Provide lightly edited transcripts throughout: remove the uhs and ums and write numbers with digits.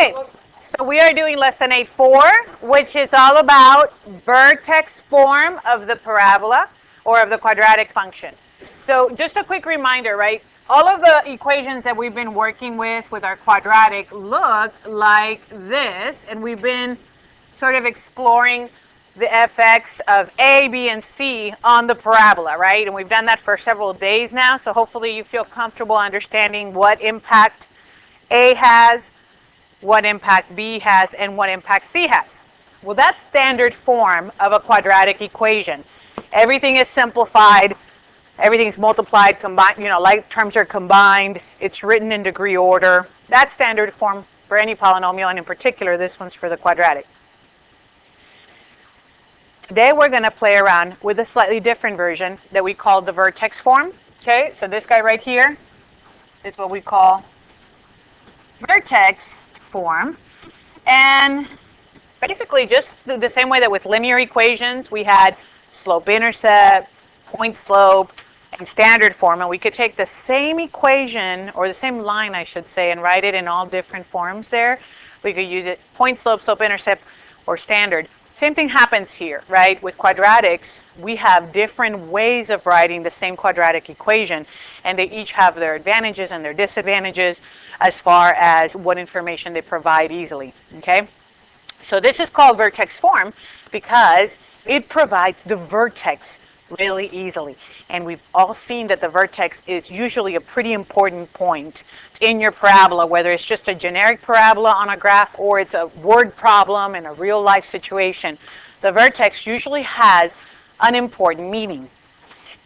Okay, so we are doing lesson 8.4, which is all about vertex form of the parabola or of the quadratic function. So just a quick reminder, right? All of the equations that we've been working with our quadratic look like this, and we've been sort of exploring the fx of a, b, and c on the parabola, right? And we've done that for several days now, so hopefully you feel comfortable understanding what impact a has, what impact b has, and what impact c has. Well, that's standard form of a quadratic equation. Everything is simplified. Everything is multiplied, combined, like terms are combined. It's written in degree order. That's standard form for any polynomial, and in particular, this one's for the quadratic. Today, we're going to play around with a slightly different version that we call the vertex form. Okay, so this guy right here is what we call vertex form. And basically, just the same way that with linear equations, we had slope-intercept, point slope, and standard form, and we could take the same equation, or the same line, I should say, and write it in all different forms there. We could use it point slope, slope-intercept, or standard. Same thing happens here, right? With quadratics, we have different ways of writing the same quadratic equation, and they each have their advantages and their disadvantages as far as what information they provide easily, okay? So this is called vertex form because it provides the vertex really easily. And we've all seen that the vertex is usually a pretty important point in your parabola, whether it's just a generic parabola on a graph or it's a word problem in a real life situation. The vertex usually has an important meaning.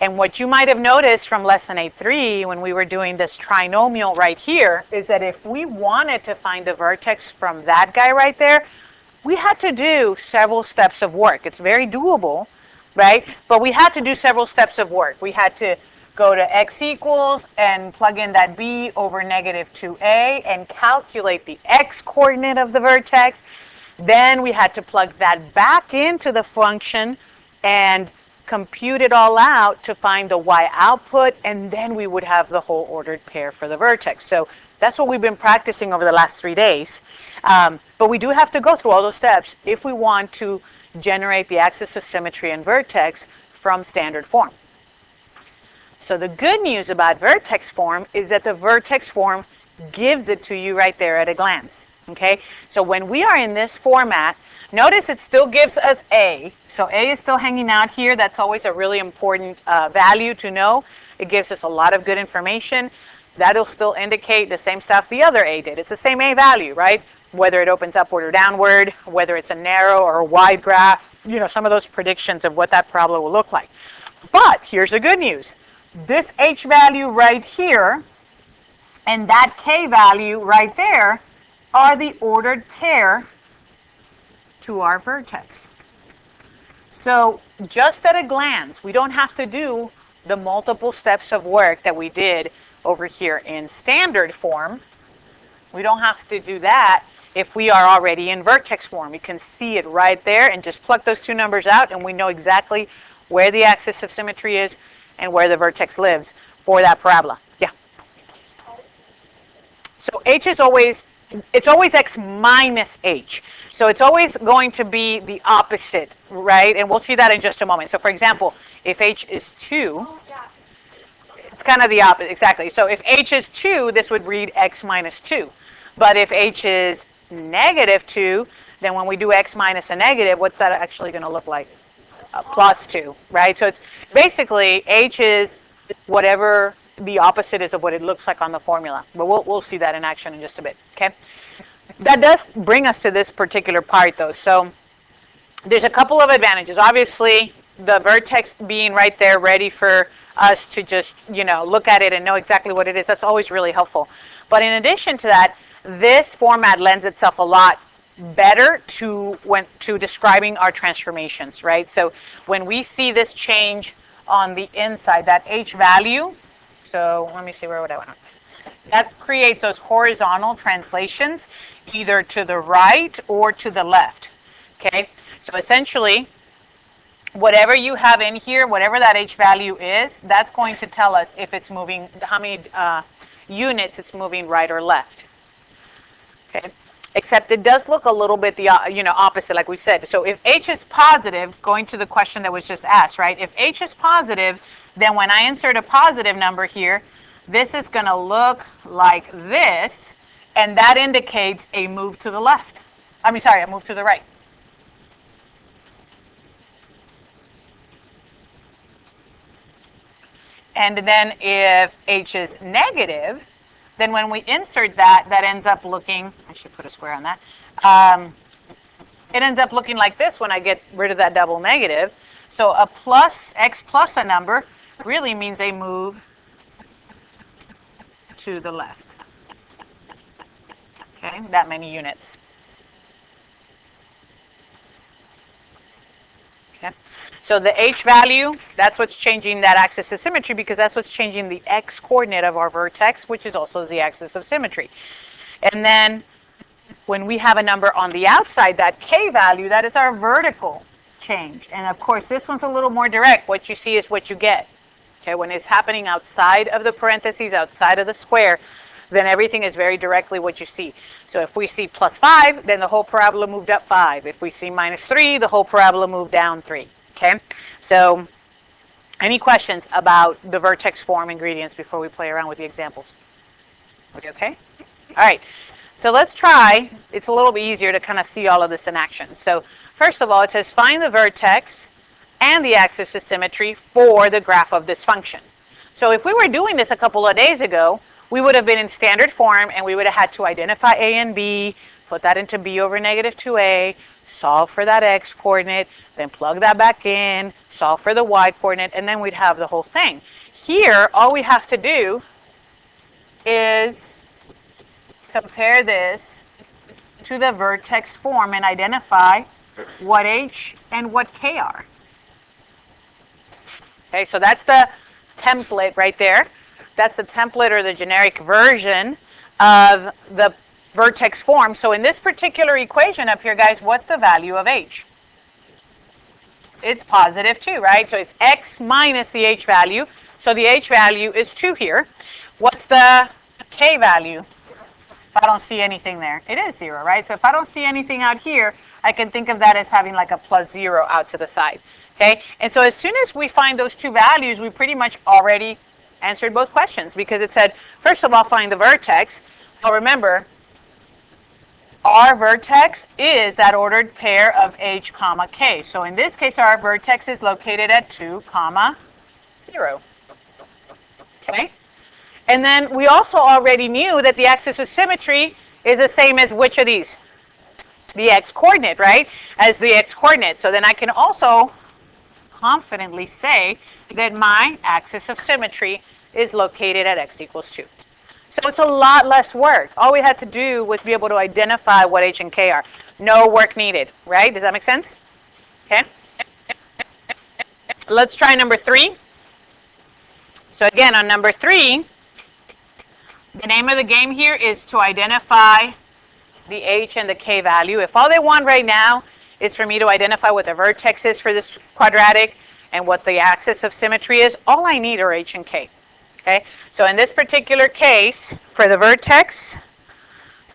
And what you might have noticed from lesson 8.3 when we were doing this trinomial right here is that if we wanted to find the vertex from that guy right there, we had to do several steps of work. It's very doable, right? But we had to do several steps of work. We had to go to x equals and plug in that b over negative 2a and calculate the x coordinate of the vertex. Then we had to plug that back into the function and compute it all out to find the y output, and then we would have the whole ordered pair for the vertex. So that's what we've been practicing over the last 3 days. But we do have to go through all those steps if we want to generate the axis of symmetry and vertex from standard form. So the good news about vertex form is that the vertex form gives it to you right there at a glance. Okay? So when we are in this format, notice it still gives us A. So A is still hanging out here. That's always a really important value to know. It gives us a lot of good information. That'll still indicate the same stuff the other A did. It's the same A value, right? Whether it opens upward or downward, whether it's a narrow or a wide graph, some of those predictions of what that parabola will look like. But here's the good news. This H value right here and that K value right there are the ordered pair to our vertex. So just at a glance, we don't have to do the multiple steps of work that we did over here in standard form. We don't have to do that if we are already in vertex form. We can see it right there and just pluck those two numbers out, and we know exactly where the axis of symmetry is and where the vertex lives for that parabola. Yeah. So H is always x minus H. So it's always going to be the opposite, right? And we'll see that in just a moment. So for example, if H is 2, it's kind of the opposite, exactly. So if H is 2, this would read x minus 2. But if H is negative 2, then when we do x minus a negative, what's that actually going to look like? Plus 2, right? So it's basically H is whatever the opposite is of what it looks like on the formula. But we'll see that in action in just a bit, okay? That does bring us to this particular part, though. So there's a couple of advantages. Obviously, the vertex being right there ready for us to just, look at it and know exactly what it is, that's always really helpful. But in addition to that, this format lends itself a lot better to describing our transformations, right? So when we see this change on the inside, that H value, so let me see, where would I want to? That creates those horizontal translations, either to the right or to the left, okay? So essentially, whatever you have in here, whatever that H value is, that's going to tell us if it's moving, how many units it's moving right or left, okay? except it does look a little bit the opposite, like we said. So if H is positive, going to the question that was just asked, right? If H is positive, then when I insert a positive number here, this is going to look like this, and that indicates a move to the left. I mean, sorry, a move to the right. And then if H is negative, then when we insert that, that ends up looking, I should put a square on that. It ends up looking like this when I get rid of that double negative. So a plus, X plus a number, really means a move to the left. Okay, that many units. Okay. So the H value, that's what's changing that axis of symmetry, because that's what's changing the X coordinate of our vertex, which is also the axis of symmetry. And then when we have a number on the outside, that K value, that is our vertical change. And of course, this one's a little more direct. What you see is what you get. Okay, when it's happening outside of the parentheses, outside of the square, then everything is very directly what you see. So if we see plus 5, then the whole parabola moved up 5. If we see minus 3, the whole parabola moved down 3. Okay, so any questions about the vertex form ingredients before we play around with the examples? Okay? All right, so let's try. It's a little bit easier to kind of see all of this in action. So first of all, it says find the vertex and the axis of symmetry for the graph of this function. So if we were doing this a couple of days ago, we would have been in standard form, and we would have had to identify A and B, put that into B over negative 2A, solve for that X coordinate, then plug that back in, solve for the Y coordinate, and then we'd have the whole thing. Here, all we have to do is compare this to the vertex form and identify what H and what K are. Okay, so that's the template right there. That's the template or the generic version of the vertex form. So in this particular equation up here, guys, what's the value of H? It's positive 2, right? So it's X minus the H value. So the H value is 2 here. What's the K value? If I don't see anything there, it is 0, right? So if I don't see anything out here, I can think of that as having like a plus 0 out to the side. Okay? And so as soon as we find those two values, we pretty much already answered both questions, because it said, first of all, find the vertex. Well, remember, our vertex is that ordered pair of H comma K. So in this case, our vertex is located at 2 comma 0. Okay? And then we also already knew that the axis of symmetry is the same as which of these? The X coordinate, right? As the X coordinate. So then I can also confidently say that my axis of symmetry is located at X equals 2. So it's a lot less work. All we had to do was be able to identify what H and K are. No work needed, right? Does that make sense? Okay. Let's try number 3. So again, on number 3, the name of the game here is to identify the H and the K value. If all they want right now is for me to identify what the vertex is for this quadratic and what the axis of symmetry is, all I need are H and K. Okay, so in this particular case, for the vertex,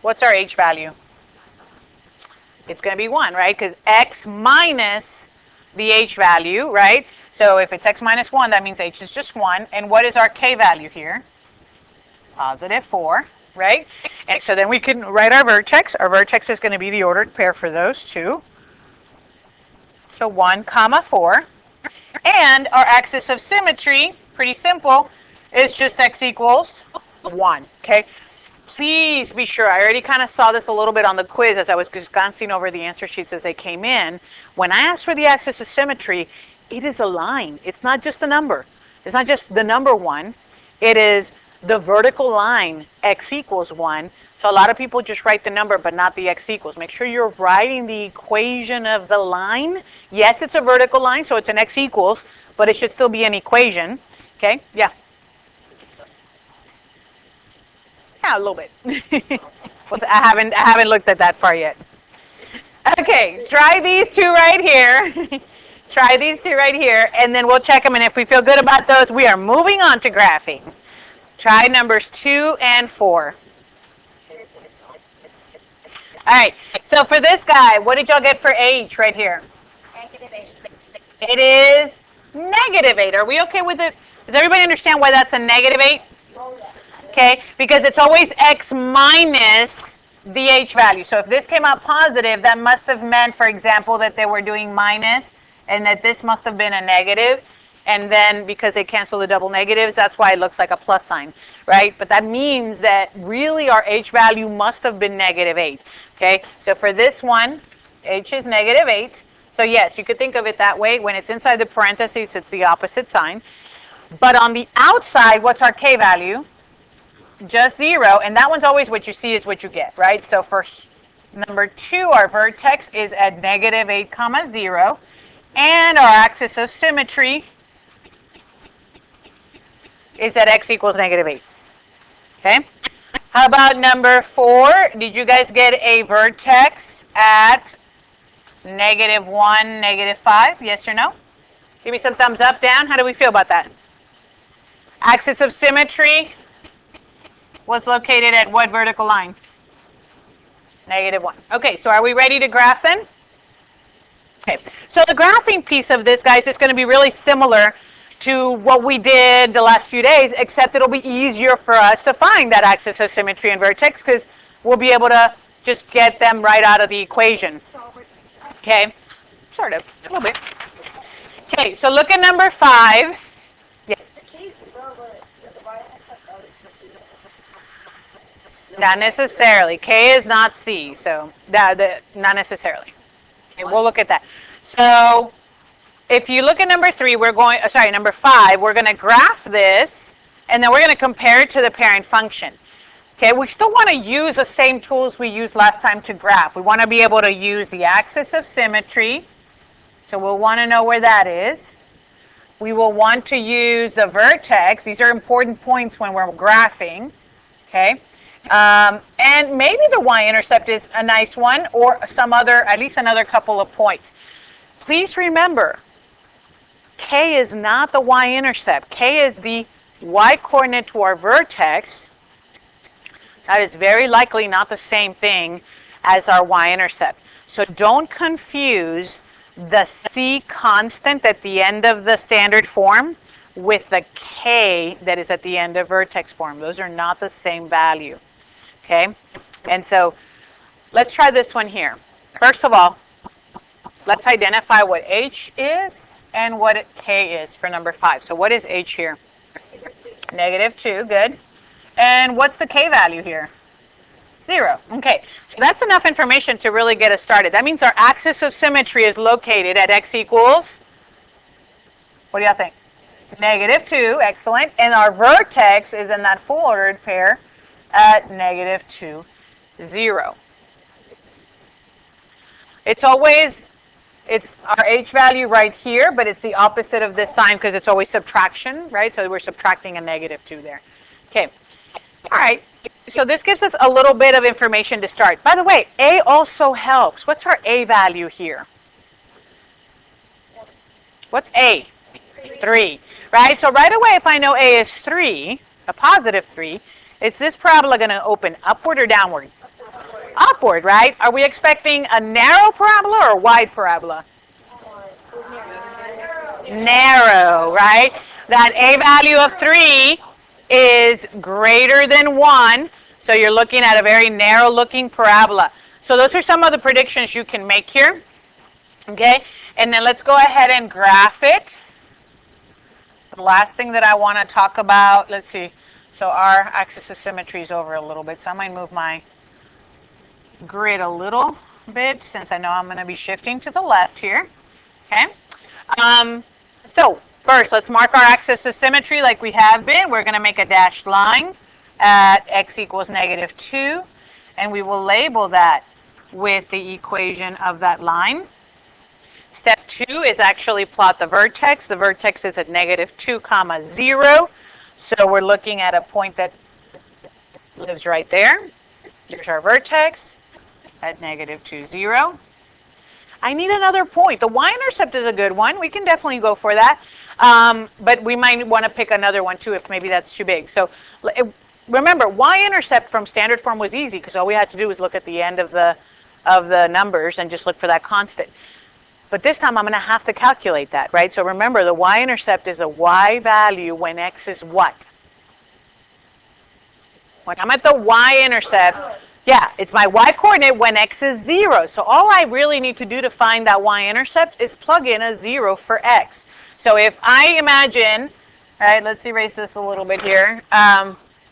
what's our H value? It's going to be 1, right? Because X minus the H value, right? So if it's X minus 1, that means H is just 1. And what is our K value here? Positive 4, right? And so then we can write our vertex. Our vertex is going to be the ordered pair for those two. So 1 comma 4. And our axis of symmetry, pretty simple, is just X equals 1, okay? Please be sure, I already kind of saw this a little bit on the quiz as I was just glancing over the answer sheets as they came in. When I asked for the axis of symmetry, it is a line. It's not just a number. It's not just the number 1. It is the vertical line, X equals 1. So a lot of people just write the number but not the X equals. Make sure you're writing the equation of the line. Yes, it's a vertical line, so it's an X equals, but it should still be an equation. Okay, yeah. Yeah, a little bit. I haven't looked at that far yet. Okay, try these two right here. Try these two right here, and then we'll check them, and if we feel good about those, we are moving on to graphing. Try numbers 2 and 4. All right, so for this guy, what did y'all get for h right here? It is -8. Are we okay with it? Does everybody understand why that's a -8? Okay, because it's always x minus the h value. So if this came out positive, that must have meant, for example, that they were doing minus, and that this must have been a negative. And then because they cancel the double negatives, that's why it looks like a plus sign, right? But that means that really our h value must have been -8. Okay, so for this one, h is -8. So yes, you could think of it that way. When it's inside the parentheses, it's the opposite sign. But on the outside, what's our k value? Just 0, and that one's always what you see is what you get, right? So for number 2, our vertex is at -8, 0, and our axis of symmetry is at x equals -8. Okay? How about number 4? Did you guys get a vertex at -1, -5? Yes or no? Give me some thumbs up, down. How do we feel about that? Axis of symmetry was located at what vertical line? -1. Okay, so are we ready to graph then? Okay, so the graphing piece of this, guys, is going to be really similar to what we did the last few days, except it'll be easier for us to find that axis of symmetry and vertex because we'll be able to just get them right out of the equation. Okay, sort of, a little bit. Okay, so look at number 5. Yes. Not necessarily. K is not C, so not necessarily. Okay, we'll look at that. So if you look at number 3, number 5, we're going to graph this, and then we're going to compare it to the parent function. Okay, we still want to use the same tools we used last time to graph. We want to be able to use the axis of symmetry, so we'll want to know where that is. We will want to use the vertex. These are important points when we're graphing. Okay. And maybe the y-intercept is a nice one, or some other, at least another couple of points. Please remember, k is not the y-intercept. K is the y-coordinate to our vertex. That is very likely not the same thing as our y-intercept. So don't confuse the c constant at the end of the standard form with the k that is at the end of vertex form. Those are not the same value. Okay, and so let's try this one here. First of all, let's identify what h is and what k is for number 5. So what is h here? -2, good. And what's the k value here? 0. Okay, so that's enough information to really get us started. That means our axis of symmetry is located at x equals, what do y'all think? -2, excellent. And our vertex is in that full ordered pair at -2, 0. It's our h value right here, but it's the opposite of this sign because it's always subtraction, right? So we're subtracting a -2 there. Okay, all right. So this gives us a little bit of information to start. By the way, a also helps. What's our a value here? What's a? 3, right? So right away, if I know a is 3, a positive 3, is this parabola going to open upward or downward? Upward, right? Are we expecting a narrow parabola or a wide parabola? Narrow, right? That a value of 3 is greater than 1, so you're looking at a very narrow-looking parabola. So those are some of the predictions you can make here. Okay, and then let's go ahead and graph it. The last thing that I want to talk about, let's see. So our axis of symmetry is over a little bit, so I might move my grid a little bit since I know I'm going to be shifting to the left here. Okay. So first, let's mark our axis of symmetry like we have been. We're going to make a dashed line at x equals -2, and we will label that with the equation of that line. Step 2 is actually plot the vertex. The vertex is at -2, 0. So we're looking at a point that lives right there. Here's our vertex at -2, 0. I need another point. The y-intercept is a good one. We can definitely go for that. But we might want to pick another one too if maybe that's too big. So remember, y-intercept from standard form was easy because all we had to do was look at the end of the numbers and just look for that constant. But this time I'm going to have to calculate that, right? So remember, the y-intercept is a y value when x is what? When I'm at the y-intercept, yeah, it's my y-coordinate when x is 0. So all I really need to do to find that y-intercept is plug in a 0 for x. So if I imagine, all right, let's erase this a little bit here.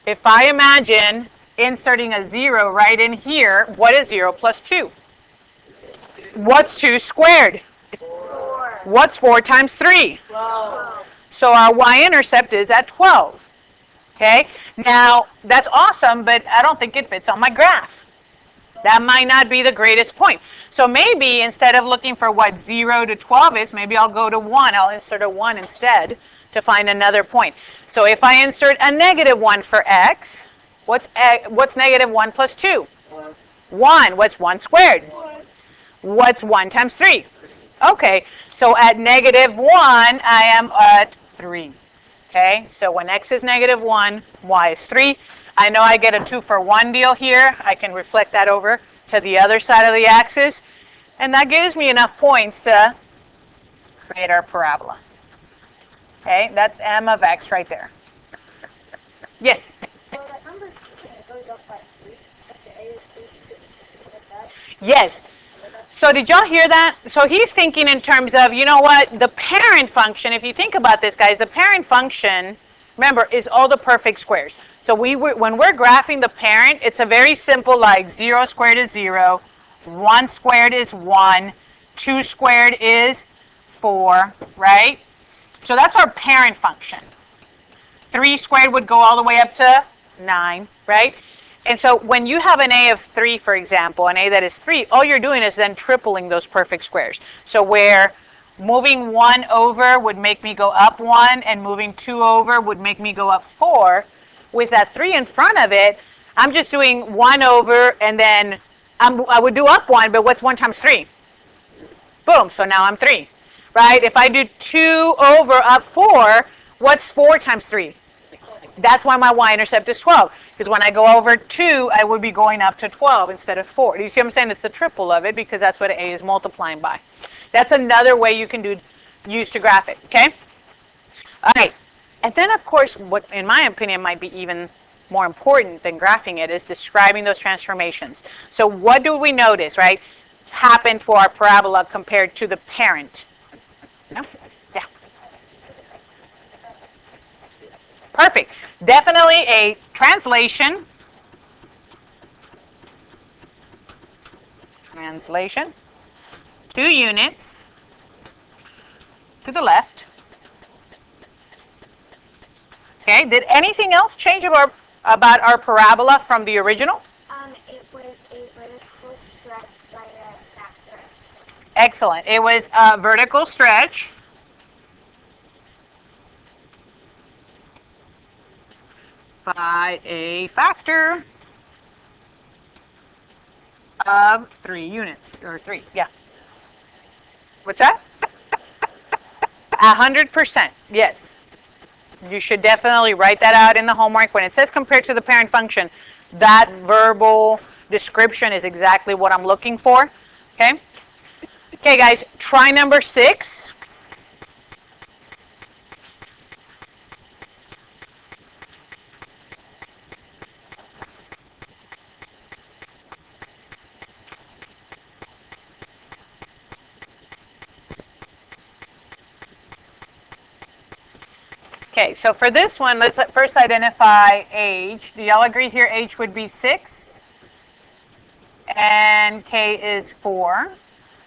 If I imagine inserting a 0 right in here, what is 0 plus 2? What's 2 squared? 4. What's 4 times 3? 12. So our y-intercept is at 12. Okay? Now, that's awesome, but I don't think it fits on my graph. That might not be the greatest point. So maybe instead of looking for what 0 to 12 is, maybe I'll go to 1. I'll insert a 1 instead to find another point. So if I insert a negative 1 for x, what's negative 1 plus 2? 1. What's 1 squared? 1. What's 1 times 3? Okay, so at negative 1, I am at 3. Okay, so when x is negative 1, y is 3. I know I get a 2 for 1 deal here. I can reflect that over to the other side of the axis. And that gives me enough points to create our parabola. Okay, that's m of x right there. Yes? So that number goes up by 3. If the a is 3, like that. Yes. So did y'all hear that? So he's thinking in terms of, you know what, the parent function, if you think about this, guys, the parent function, remember, is all the perfect squares. So when we're graphing the parent, it's a very simple, like 0 squared is 0, 1 squared is 1, 2 squared is 4, right? So that's our parent function. 3 squared would go all the way up to 9, right? And so when you have an a of 3, for example, an a that is 3, all you're doing is then tripling those perfect squares. So where moving 1 over would make me go up 1, and moving 2 over would make me go up 4, with that 3 in front of it, I'm just doing 1 over, and then I would do up 1, but what's 1 times 3? Boom, so now I'm 3, right? If I do 2 over up 4, what's 4 times 3? That's why my y-intercept is 12. Because when I go over 2, I would be going up to 12 instead of 4. Do you see what I'm saying? It's the triple of it because that's what a is multiplying by. That's another way you can use to graph it, okay? All right. And then, of course, what in my opinion might be even more important than graphing it is describing those transformations. So what do we notice, right, happened for our parabola compared to the parent? No? Yeah. Perfect. Definitely a translation. Translation. 2 units to the left. Okay. Did anything else change about our parabola from the original? It was a vertical stretch by a factor. Excellent. It was a vertical stretch by a factor of 3 units, or 3, yeah. What's that? 100%, yes. You should definitely write that out in the homework. When it says compared to the parent function, that verbal description is exactly what I'm looking for, okay? Okay, guys, try number 6. Okay, so for this one, let's first identify age. Do y'all agree here age would be 6? And k is 4.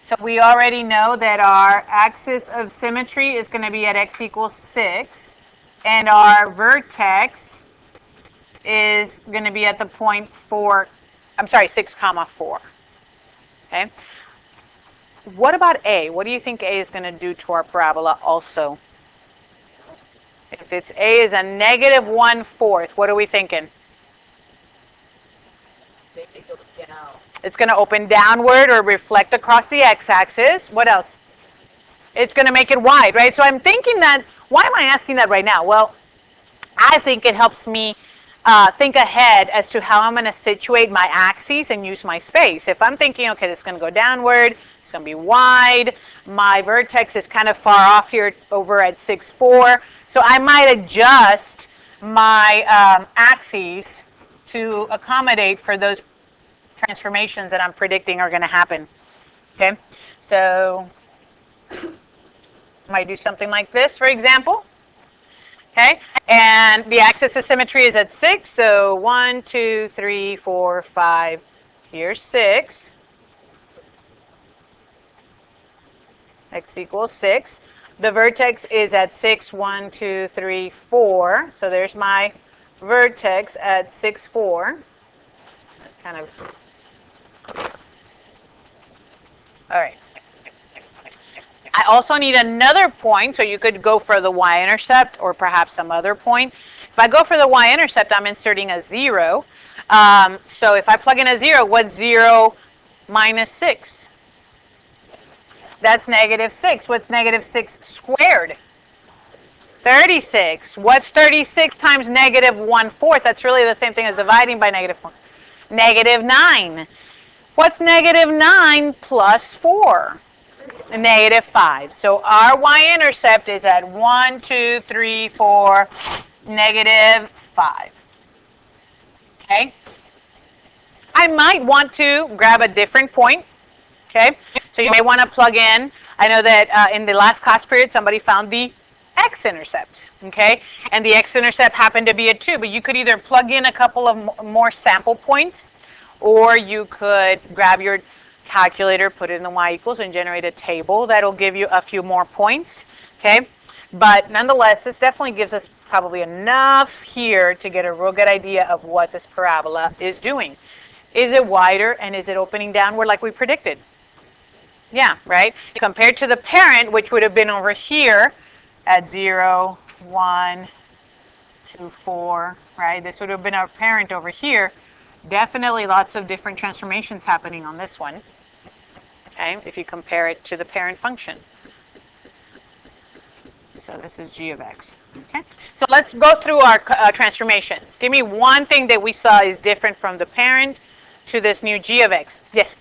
So we already know that our axis of symmetry is going to be at x equals 6. And our vertex is going to be at the point 6 comma 4. Okay. What about a? What do you think a is going to do to our parabola also? If it's a is a negative 1/4, what are we thinking? It's going to open downward or reflect across the x-axis. What else? It's going to make it wide, right? So I'm thinking that, why am I asking that right now? Well, I think it helps me think ahead as to how I'm going to situate my axes and use my space. If I'm thinking, okay, this is going to go downward, it's going to be wide, my vertex is kind of far off here over at 6, 4, so I might adjust my axes to accommodate for those transformations that I'm predicting are going to happen. Okay, so I might do something like this, for example. Okay, and the axis of symmetry is at 6, so 1, 2, 3, 4, 5, here's 6. X equals 6. The vertex is at 6, 1, 2, 3, 4. So there's my vertex at 6, 4. Kind of. All right. I also need another point, so you could go for the y-intercept or perhaps some other point. If I go for the y-intercept, I'm inserting a 0. So if I plug in a 0, what's 0 minus 6? That's negative 6. What's negative 6 squared? 36. What's 36 times negative 1/4? That's really the same thing as dividing by negative 1. Negative 9. What's negative 9 plus 4? Negative 5. So our y-intercept is at 1, 2, 3, 4, negative 5. Okay? I might want to grab a different point. Okay? So you may want to plug in. I know that in the last class period, somebody found the x-intercept. Okay? And the x-intercept happened to be a 2. But you could either plug in a couple of more sample points, or you could grab your calculator, put it in the y equals, and generate a table that'll give you a few more points. Okay, but nonetheless, this definitely gives us probably enough here to get a real good idea of what this parabola is doing. Is it wider and is it opening downward like we predicted? Yeah, right? Compared to the parent, which would have been over here at 0, 1, 2, 4, right? This would have been our parent over here. Definitely lots of different transformations happening on this one. Okay, if you compare it to the parent function. So this is g of x. Okay, so let's go through our transformations. Give me one thing that we saw is different from the parent to this new g of x. Yes?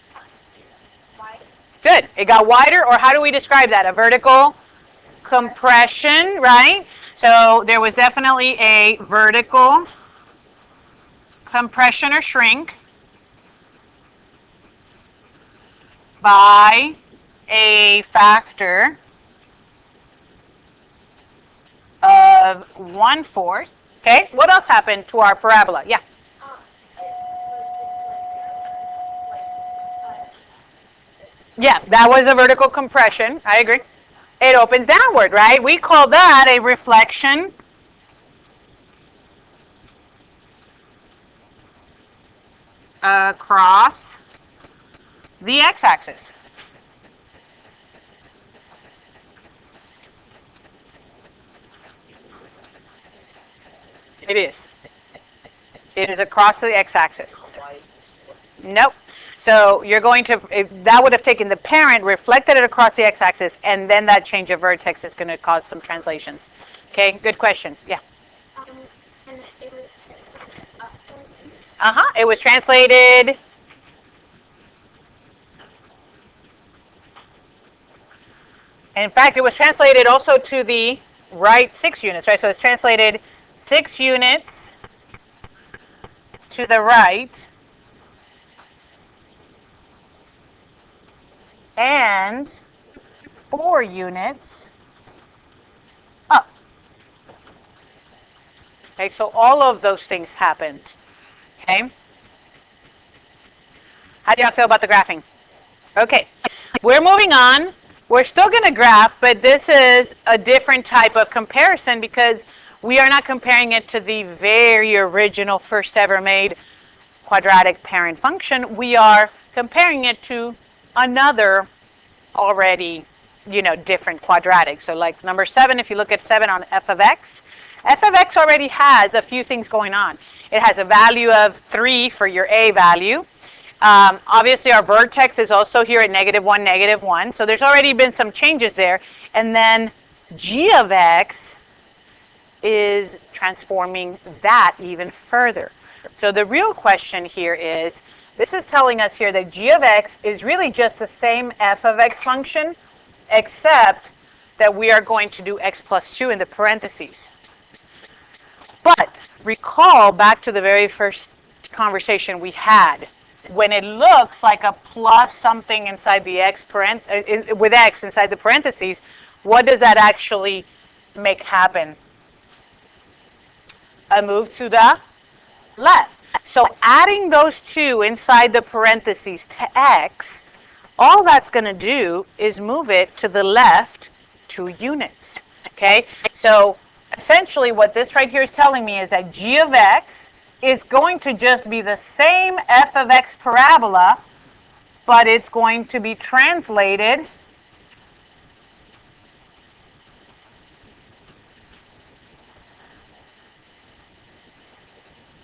Wide. Good. It got wider, or how do we describe that? A vertical compression, right? So there was definitely a vertical compression or shrink by a factor of 1/4. Okay, what else happened to our parabola? Yeah. Yeah, that was a vertical compression. I agree. It opens downward, right? We call that a reflection across the x-axis. It is. It is across the x-axis. Nope. So you're going to, that would have taken the parent, reflected it across the x-axis, and then that change of vertex is going to cause some translations. Okay, good question. Yeah. And it was It was translated. In fact, it was translated also to the right 6 units, right? So it's translated 6 units to the right and 4 units up. Okay, so all of those things happened. Okay. How do y'all feel about the graphing? Okay, we're moving on. We're still going to graph, but this is a different type of comparison because we are not comparing it to the very original first ever made quadratic parent function. We are comparing it to another already, different quadratic. So like number 7, if you look at 7 on f of x already has a few things going on. It has a value of 3 for your a value. Obviously, our vertex is also here at -1, -1. So there's already been some changes there. And then g of x is transforming that even further. So the real question here is, this is telling us here that g of x is really just the same f of x function, except that we are going to do x plus 2 in the parentheses. But recall back to the very first conversation we had. When it looks like a plus something inside the x with x inside the parentheses, what does that actually make happen? A move to the left. So adding those two inside the parentheses to x, all that's going to do is move it to the left 2 units. Okay? So essentially what this right here is telling me is that g of x is going to just be the same f of x parabola, but it's going to be translated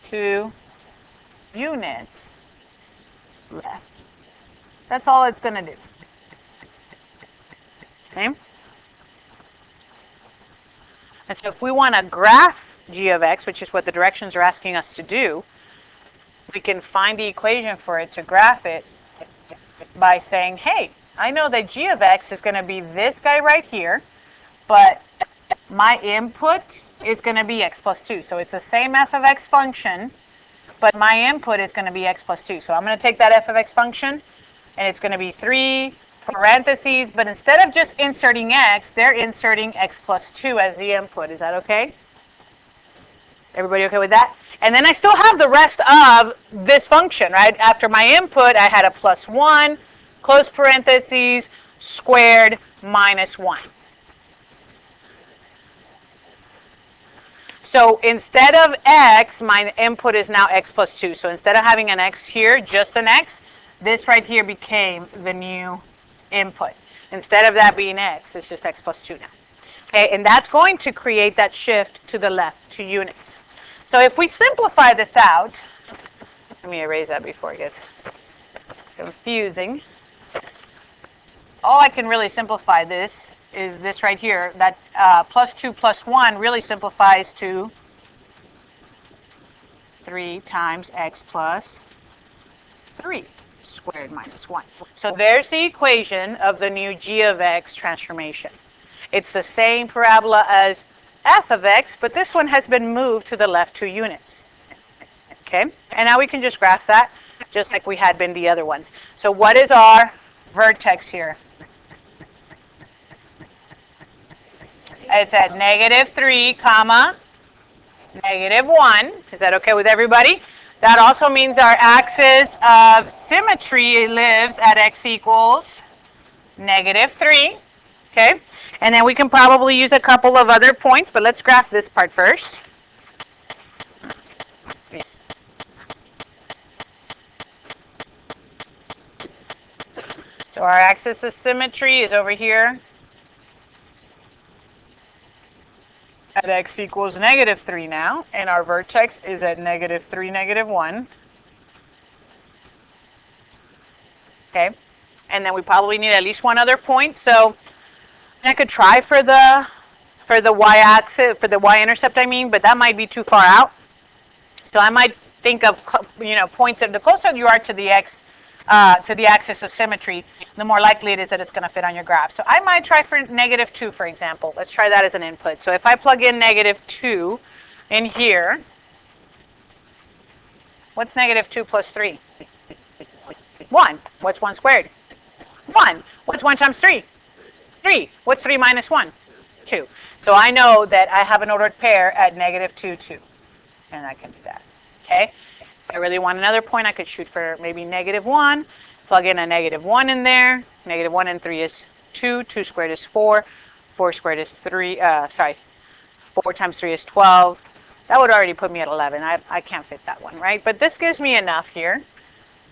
to units left. That's all it's going to do. Okay? And so if we want to graph g of x, which is what the directions are asking us to do, we can find the equation for it to graph it by saying, hey, I know that g of x is going to be this guy right here, but my input is going to be x plus 2. So it's the same f of x function, but my input is going to be x plus 2. So I'm going to take that f of x function, and it's going to be 3 parentheses, but instead of just inserting x, they're inserting x plus 2 as the input. Is that okay? Everybody okay with that? And then I still have the rest of this function, right? After my input, I had a plus 1, close parentheses, squared, minus 1. So instead of x, my input is now x plus 2. So instead of having an x here, just an x, this right here became the new input. Instead of that being x, it's just x plus 2 now. Okay, and that's going to create that shift to the left, 2 units. So if we simplify this out, let me erase that before it gets confusing. All I can really simplify this is this right here. That plus 2 plus 1 really simplifies to 3 times x plus 3 squared minus 1. So there's the equation of the new g of x transformation. It's the same parabola as f of x, but this one has been moved to the left 2 units. Okay? And now we can just graph that just like we had been the other ones. So what is our vertex here? It's at -3, comma, -1. Is that okay with everybody? That also means our axis of symmetry lives at x equals -3. Okay? And then we can probably use a couple of other points, but let's graph this part first. Yes. So our axis of symmetry is over here at x equals -3 now, and our vertex is at -3, -1. Okay? And then we probably need at least one other point. So I could try for the y-axis, for the y-intercept, I mean, but that might be too far out. So I might think of, points that the closer you are to the x, to the axis of symmetry, the more likely it is that it's going to fit on your graph. So I might try for -2, for example. Let's try that as an input. So if I plug in -2 in here, what's -2 plus 3? 1. What's 1 squared? 1. What's 1 times 3? 3. What's 3 minus 1? 2. So I know that I have an ordered pair at -2, 2. And I can do that. Okay? If I really want another point, I could shoot for maybe -1. Plug in a -1 in there. -1 and 3 is 2. 2 squared is 4. 4 squared is 3. 4 times 3 is 12. That would already put me at 11. I can't fit that one, right? But this gives me enough here.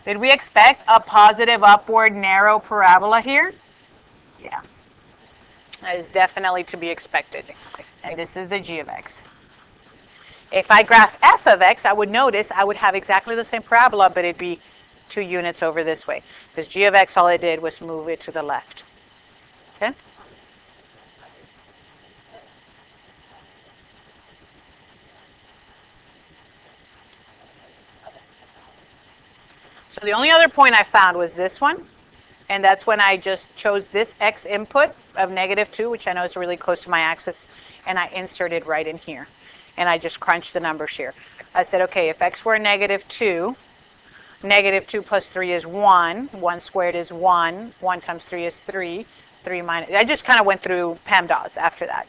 Did we expect a positive upward narrow parabola here? Yeah. That is definitely to be expected. And this is the g of x. If I graph f of x, I would notice I would have exactly the same parabola, but it'd be 2 units over this way. Because g of x, all it did was move it to the left. Okay? the only other point I found was this one, and that's when I just chose this x input of -2, which I know is really close to my axis, and I inserted right in here. And I just crunched the numbers here. I said, okay, if x were -2, -2 plus 3 is 1, 1 squared is 1, 1 times 3 is 3, 3 minus, I just kind of went through PEMDAS after that,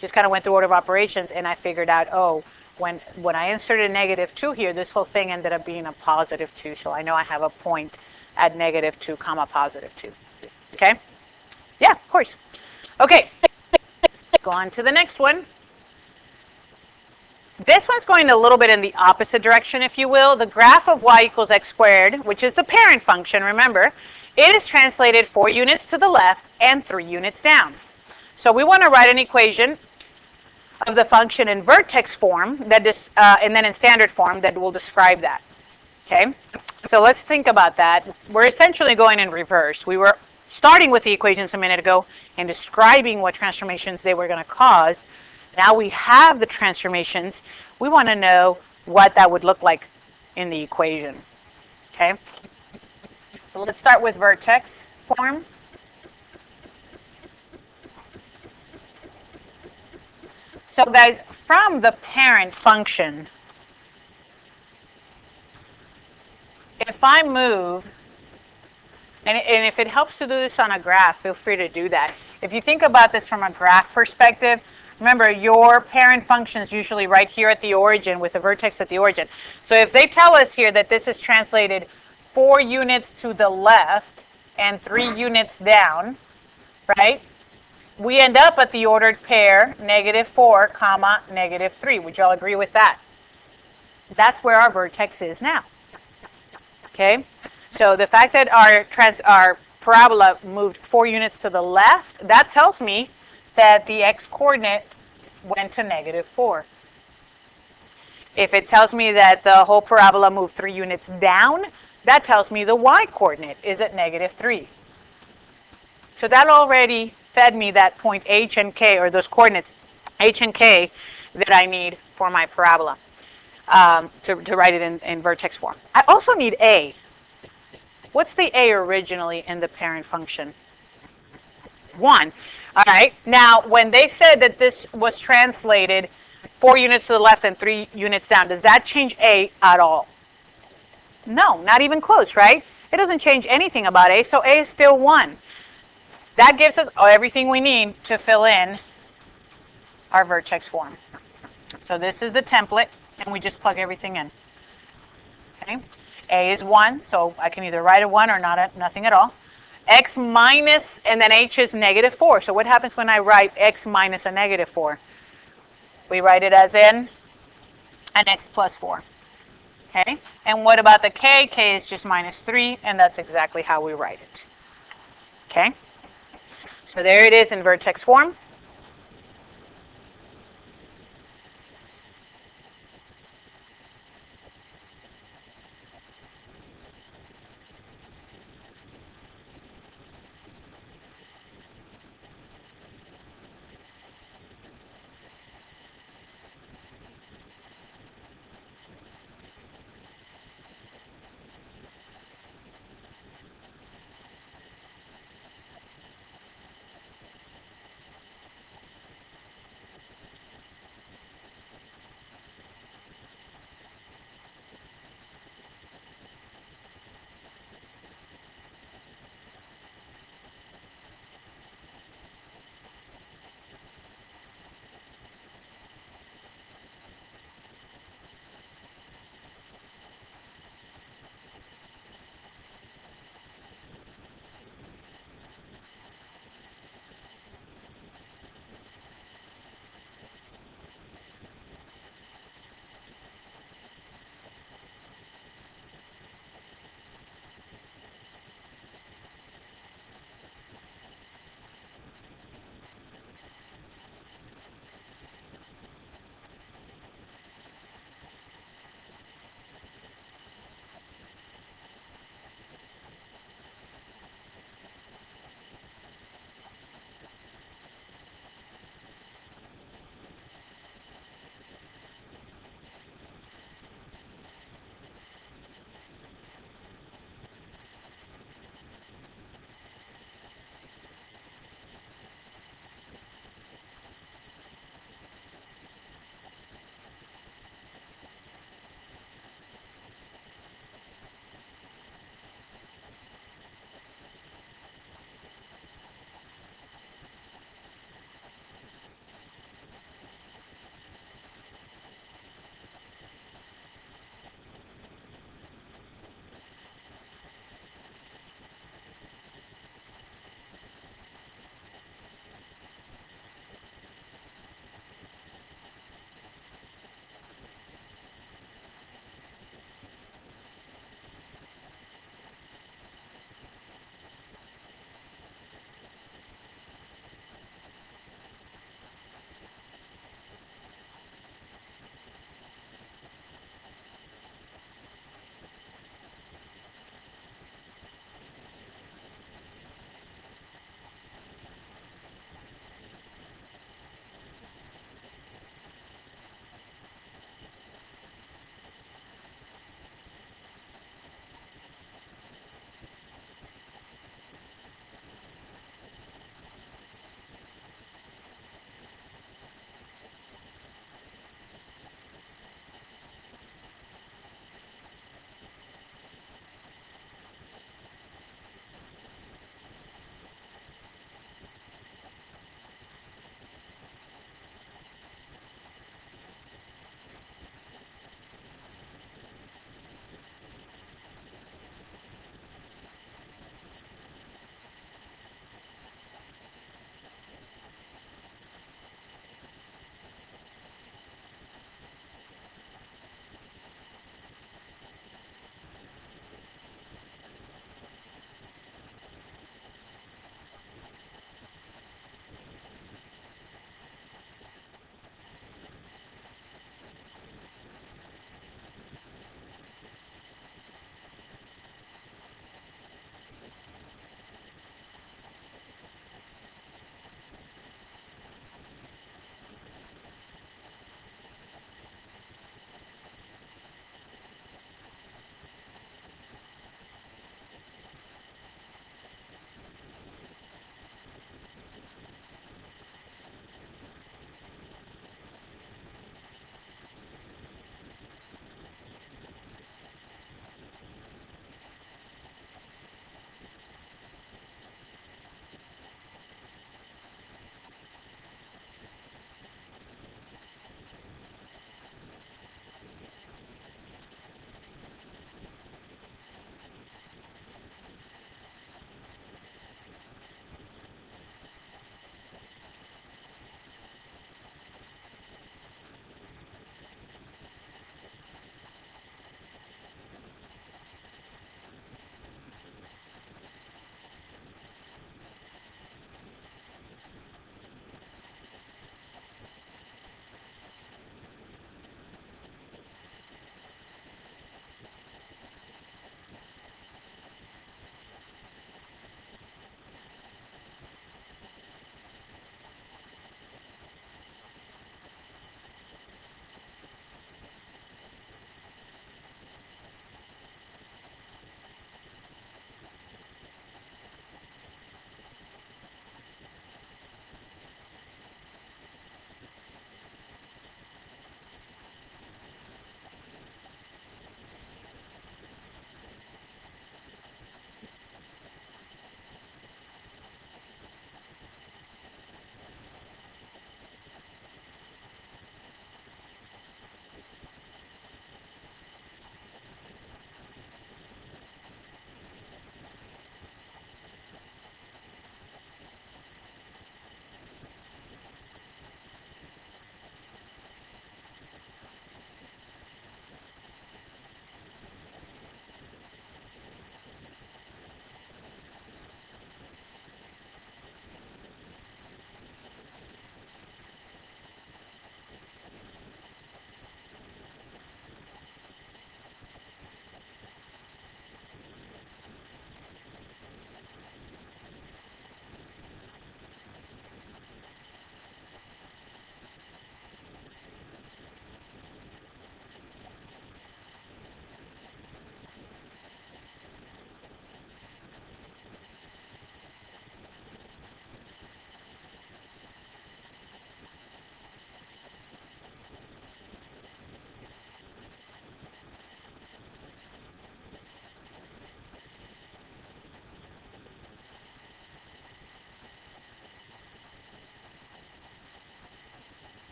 just kind of went through order of operations, and I figured out, oh, when I inserted -2 here, this whole thing ended up being a +2, so I know I have a point at -2 comma +2. Okay? Yeah, of course. Okay, go on to the next one. This one's going a little bit in the opposite direction, if you will. The graph of y equals x squared, which is the parent function, remember, it is translated 4 units to the left and 3 units down. So we want to write an equation of the function in vertex form, and then in standard form that will describe that. Okay? So let's think about that. We're essentially going in reverse. We were starting with the equations a minute ago and describing what transformations they were going to cause. Now we have the transformations. We want to know what that would look like in the equation. Okay? So let's start with vertex form. So guys, from the parent function, if I move, and if it helps to do this on a graph, feel free to do that. If you think about this from a graph perspective, remember your parent function is usually right here at the origin with the vertex at the origin. So if they tell us here that this is translated 4 units to the left and 3 units down, right? We end up at the ordered pair, -4, comma, -3. Would you all agree with that? That's where our vertex is now. Okay? So the fact that our parabola moved 4 units to the left, that tells me that the x-coordinate went to -4. If it tells me that the whole parabola moved 3 units down, that tells me the y-coordinate is at -3. So that already fed me that point h and k, or those coordinates h and k, that I need for my parabola to write it in vertex form. I also need a. What's the a originally in the parent function? 1. All right. Now, when they said that this was translated 4 units to the left and 3 units down, does that change a at all? No, not even close, right? It doesn't change anything about a, so a is still 1. That gives us everything we need to fill in our vertex form. So this is the template, and we just plug everything in. Okay? A is 1, so I can either write a 1 or nothing at all. X minus, and then h is -4. So what happens when I write x minus a -4? We write it as in an x plus 4. Okay? And what about the k? K is just -3, and that's exactly how we write it. Okay? So there it is in vertex form.